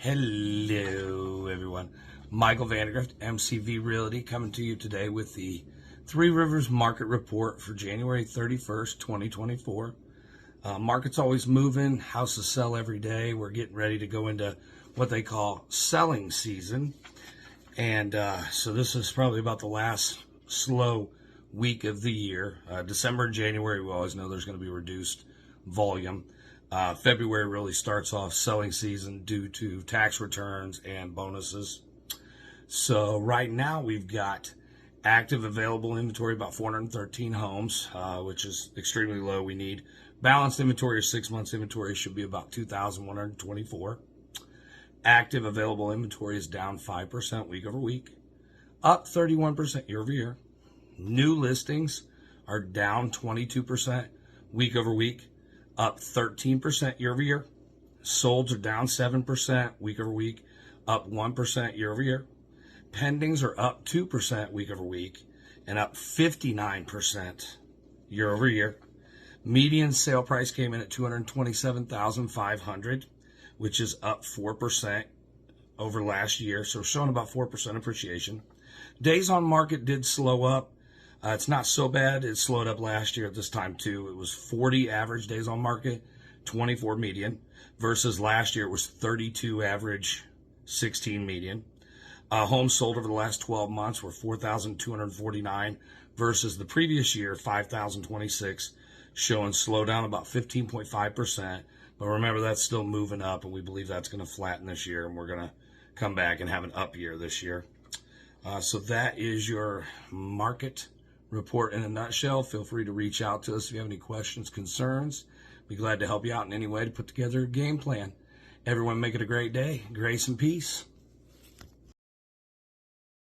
Hello, everyone. Michael Vandergrift, MCV Realty, coming to you today with the 3Rivers Market Report for January 31st, 2024. Market's always moving. Houses sell every day. We're getting ready to go into what they call selling season. And so this is probably about the last slow week of the year. December and January, we always know there's going to be reduced volume. February really starts off selling season due to tax returns and bonuses. So right now we've got active available inventory, about 413 homes, which is extremely low. We need balanced inventory, or 6 months inventory should be about 2,124. Active available inventory is down 5% week over week, up 31% year over year. New listings are down 22% week over week, up 13% year over year. Solds are down 7% week over week, up 1% year over year. Pendings are up 2% week over week and up 59% year over year. Median sale price came in at $227,500, which is up 4% over last year, so showing about 4% appreciation. Days on market did slow up. It's not so bad. It slowed up last year at this time too. It was 40 average days on market, 24 median, versus last year it was 32 average, 16 median. Homes sold over the last 12 months were 4,249 versus the previous year, 5,026, showing slowdown about 15.5%. But remember, that's still moving up, and we believe that's going to flatten this year, and we're going to come back and have an up year this year. So that is your market report in a nutshell. Feel free to reach out to us if you have any questions, concerns. Be glad to help you out in any way to put together a game plan. Everyone make it a great day. Grace and peace.